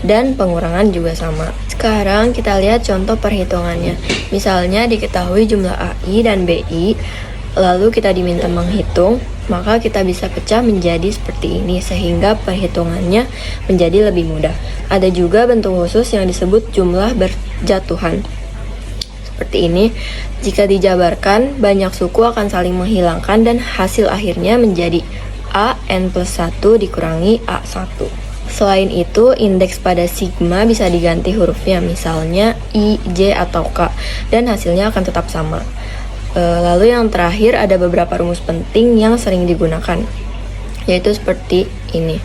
dan pengurangan juga sama. Sekarang kita lihat contoh perhitungannya. Misalnya diketahui jumlah AI dan BI, lalu kita diminta menghitung, maka kita bisa pecah menjadi seperti ini sehingga perhitungannya menjadi lebih mudah. Ada juga bentuk khusus yang disebut jumlah berjatuhan. Seperti ini, jika dijabarkan, banyak suku akan saling menghilangkan dan hasil akhirnya menjadi A n plus 1 dikurangi A1. Selain itu, indeks pada sigma bisa diganti hurufnya, misalnya I, J, atau K, dan hasilnya akan tetap sama. Lalu yang terakhir ada beberapa rumus penting yang sering digunakan, yaitu seperti ini.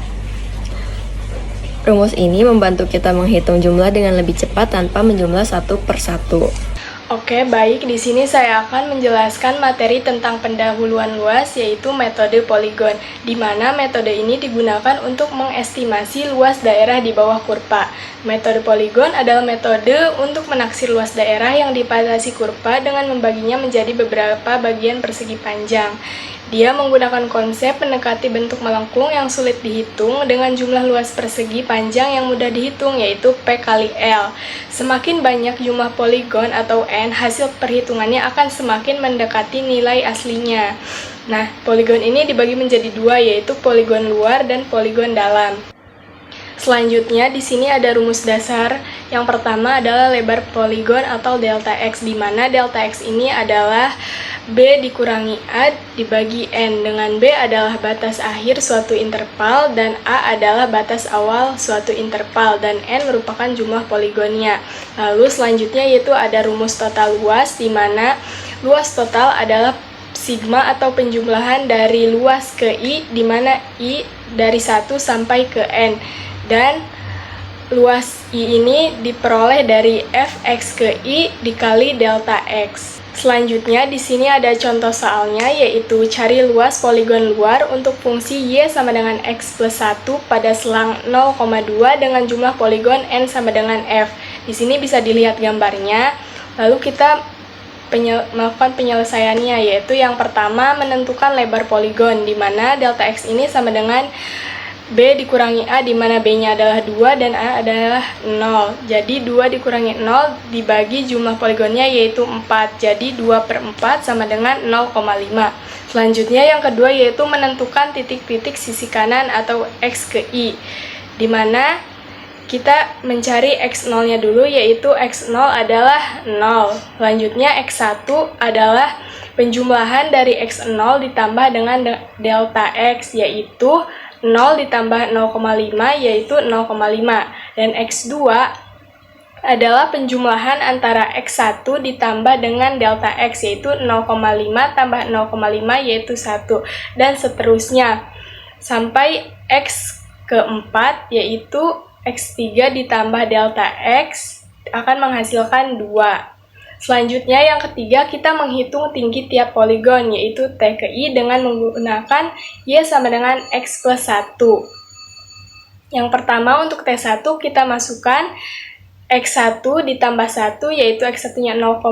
Rumus ini membantu kita menghitung jumlah dengan lebih cepat tanpa menjumlah satu per satu. Oke, baik. Di sini saya akan menjelaskan materi tentang pendahuluan luas, yaitu metode poligon, di mana metode ini digunakan untuk mengestimasi luas daerah di bawah kurva. Metode poligon adalah metode untuk menaksir luas daerah yang dibatasi kurva dengan membaginya menjadi beberapa bagian persegi panjang. Dia menggunakan konsep mendekati bentuk melengkung yang sulit dihitung dengan jumlah luas persegi panjang yang mudah dihitung, yaitu P kali L. Semakin banyak jumlah poligon atau N, hasil perhitungannya akan semakin mendekati nilai aslinya. Nah, poligon ini dibagi menjadi dua, yaitu poligon luar dan poligon dalam. Selanjutnya, di sini ada rumus dasar. Yang pertama adalah lebar poligon atau delta X, di mana delta X ini adalah B dikurangi A dibagi N, dengan B adalah batas akhir suatu interval dan A adalah batas awal suatu interval, dan N merupakan jumlah poligonnya. Lalu selanjutnya yaitu ada rumus total luas, di mana luas total adalah sigma atau penjumlahan dari luas ke I, di mana I dari 1 sampai ke N, dan luas I ini diperoleh dari Fx ke I dikali delta X. Selanjutnya di sini ada contoh soalnya, yaitu cari luas poligon luar untuk fungsi Y sama dengan X plus 1 pada selang 0,2 dengan jumlah poligon N sama dengan F. Di sini bisa dilihat gambarnya. Lalu kita melakukan penyelesaiannya, yaitu yang pertama menentukan lebar poligon, di mana delta X ini sama dengan B dikurangi A, di mana B-nya adalah 2 dan A adalah 0. Jadi 2 dikurangi 0 dibagi jumlah poligonnya yaitu 4. Jadi 2 per 4 sama dengan 0,5. Selanjutnya yang kedua yaitu menentukan titik-titik sisi kanan atau X ke I, di mana kita mencari X0-nya dulu, yaitu X0 adalah 0. Selanjutnya X1 adalah penjumlahan dari X0 ditambah dengan delta X, yaitu 0 ditambah 0,5 yaitu 0,5, dan X2 adalah penjumlahan antara X1 ditambah dengan delta X, yaitu 0,5 tambah 0,5 yaitu 1, dan seterusnya sampai X keempat yaitu X3 ditambah delta X akan menghasilkan 2. Selanjutnya yang ketiga, kita menghitung tinggi tiap poligon, yaitu T ke I dengan menggunakan Y sama dengan X plus 1. Yang pertama untuk T1 kita masukkan X1 ditambah 1, yaitu X1-nya 0,5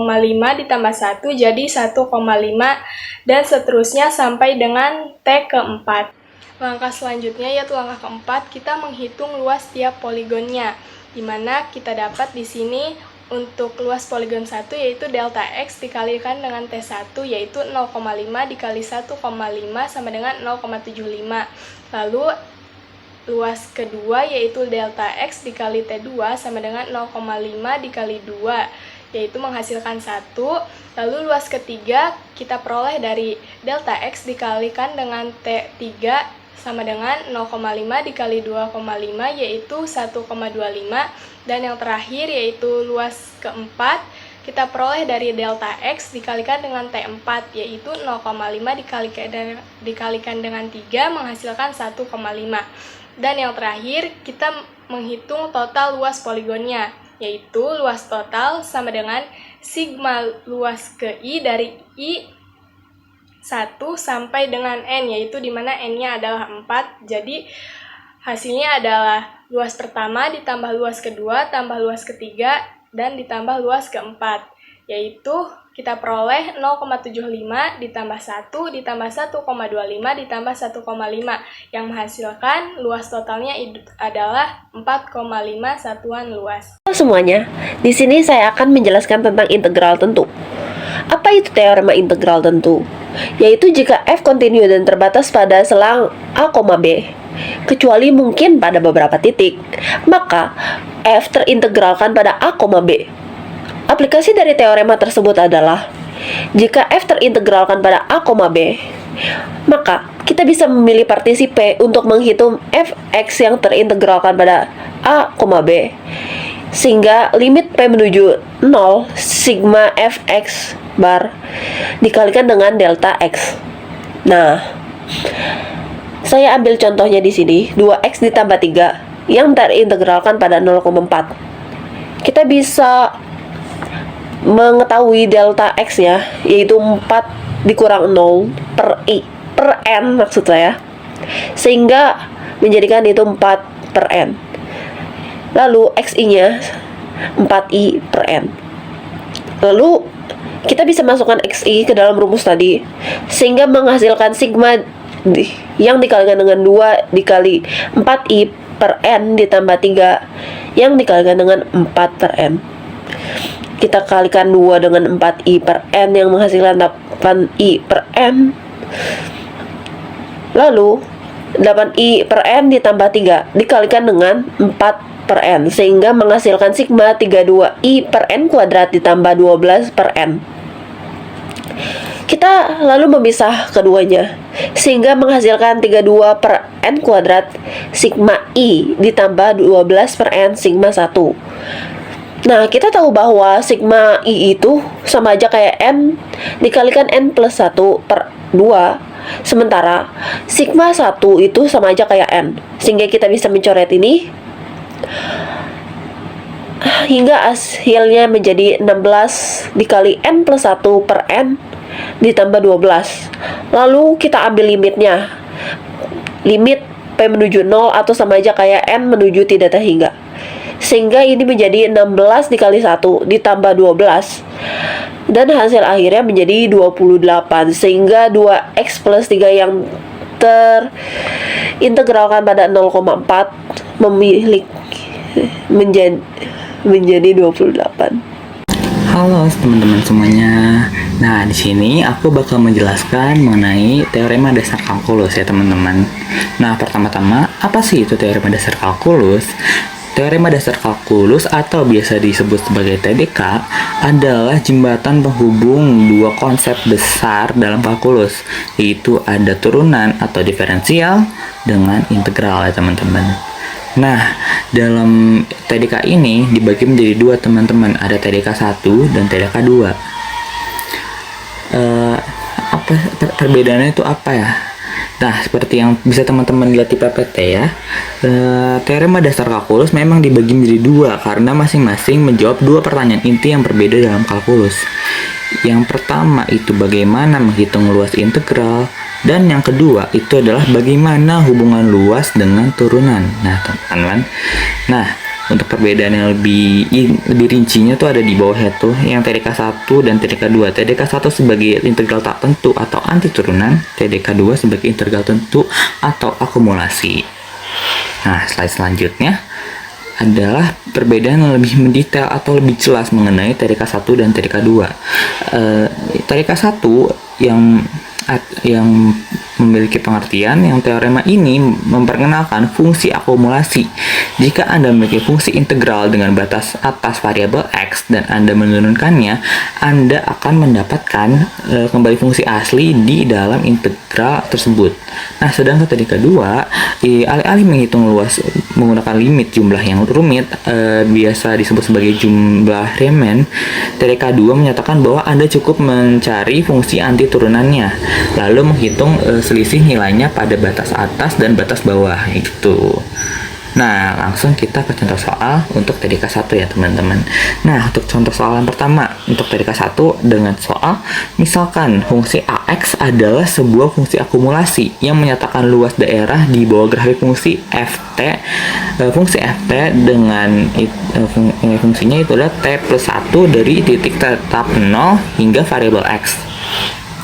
ditambah 1 jadi 1,5, dan seterusnya sampai dengan T keempat. Langkah selanjutnya yaitu langkah keempat, kita menghitung luas tiap poligonnya, di mana kita dapat di sini untuk luas poligon 1 yaitu delta X dikalikan dengan T1 yaitu 0,5 dikali 1,5 sama dengan 0,75. Lalu luas kedua yaitu delta X dikali T2 sama dengan 0,5 dikali 2 yaitu menghasilkan 1. Lalu luas ketiga kita peroleh dari delta X dikalikan dengan T3 sama dengan 0,5 dikali 2,5 yaitu 1,25, dan yang terakhir yaitu luas keempat kita peroleh dari delta X dikalikan dengan T4 yaitu 0,5 dikalikan dengan 3 menghasilkan 1,5, dan yang terakhir kita menghitung total luas poligonnya, yaitu luas total sama dengan sigma luas ke I dari I 1 sampai dengan N, yaitu dimana N-nya adalah 4. Jadi hasilnya adalah luas pertama ditambah luas kedua tambah luas ketiga dan ditambah luas keempat. yaitu kita peroleh 0,75 ditambah 1 ditambah 1,25 ditambah 1,5 yang menghasilkan luas totalnya adalah 4,5 satuan luas. Semuanya, di sini saya akan menjelaskan tentang integral tentu. Apa itu teorema integral tentu? Yaitu jika f kontinu dan terbatas pada selang a, b, kecuali mungkin pada beberapa titik, maka f terintegralkan pada a, b. Aplikasi dari teorema tersebut adalah jika f terintegralkan pada a, b, maka kita bisa memilih partisi P untuk menghitung fx yang terintegralkan pada a, b, sehingga limit P menuju 0 sigma fx bar dikalikan dengan delta x. Nah, saya ambil contohnya di sini, 2x ditambah 3 yang terintegralkan pada 0,4. Kita bisa mengetahui delta x ya, yaitu 4 dikurang 0 per n maksud saya, sehingga menjadikan itu 4 per n. Lalu xi nya 4i per n. Lalu kita bisa masukkan xi ke dalam rumus tadi, sehingga menghasilkan sigma yang dikalikan dengan 2 dikali 4i per n ditambah 3 yang dikalikan dengan 4 per n. Kita kalikan 2 dengan 4i per n yang menghasilkan 8i per n. Lalu 8i per n ditambah 3 dikalikan dengan 4 per n, sehingga menghasilkan sigma 32i per n kuadrat ditambah 12 per n. Kita lalu memisah keduanya, sehingga menghasilkan 32 per n kuadrat sigma i ditambah 12 per n sigma 1. Nah, kita tahu bahwa sigma i itu sama aja kayak n dikalikan n plus 1 per 2, sementara sigma 1 itu sama aja kayak n, sehingga kita bisa mencoret ini hingga hasilnya menjadi 16 dikali n plus 1 per n ditambah 12. Lalu kita ambil limitnya, limit P menuju 0 atau sama aja kayak n menuju tidak terhingga, sehingga ini menjadi 16 dikali 1 ditambah 12, dan hasil akhirnya menjadi 28, sehingga 2x plus 3 yang terintegralkan pada 0,4 menjadi 28. Halo teman-teman semuanya. Nah, di sini aku bakal menjelaskan mengenai teorema dasar kalkulus ya teman-teman. Nah, pertama-tama apa sih itu teorema dasar kalkulus? Teorema dasar kalkulus atau biasa disebut sebagai TDK adalah jembatan penghubung dua konsep besar dalam kalkulus, yaitu ada turunan atau diferensial dengan integral ya teman-teman. Nah, dalam TDK ini dibagi menjadi dua teman-teman, ada TDK 1 dan TDK 2. Apa perbedaannya itu apa ya? Nah, seperti yang bisa teman-teman lihat di PPT ya, teorema dasar kalkulus memang dibagi menjadi dua karena masing-masing menjawab dua pertanyaan inti yang berbeda dalam kalkulus. Yang pertama itu bagaimana menghitung luas integral, dan yang kedua itu adalah bagaimana hubungan luas dengan turunan. Nah, teman-teman. Nah, untuk perbedaan yang lebih rincinya tuh ada di bawahnya tuh, yang TDK 1 dan TDK 2. TDK 1 sebagai integral tak tentu atau anti turunan, TDK 2 sebagai integral tentu atau akumulasi. Nah, slide selanjutnya adalah perbedaan yang lebih mendetail atau lebih jelas mengenai TDK 1 dan TDK 2. TDK 1 yang memiliki pengertian yang teorema ini memperkenalkan fungsi akumulasi. Jika Anda memiliki fungsi integral dengan batas atas variabel x dan Anda menurunkannya, Anda akan mendapatkan kembali fungsi asli di dalam integral tersebut. Nah, sedangkan TDK 2 alih-alih menghitung luas menggunakan limit jumlah yang rumit, biasa disebut sebagai jumlah Riemann, TDK 2 menyatakan bahwa Anda cukup mencari fungsi anti turunannya, lalu menghitung selisih nilainya pada batas atas dan batas bawah gitu. Nah, langsung kita ke contoh soal untuk TDK 1 ya teman-teman. Nah, untuk contoh soal yang pertama, untuk TDK 1 dengan soal, misalkan fungsi AX adalah sebuah fungsi akumulasi yang menyatakan luas daerah di bawah grafik fungsi FT. Fungsi FT dengan fungsinya itu adalah T plus 1 dari titik tetap 0 hingga variabel X.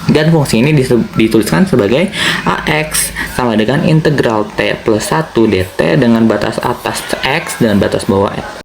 Dan fungsi ini dituliskan sebagai AX sama dengan integral T plus 1 dt dengan batas atas X dan batas bawah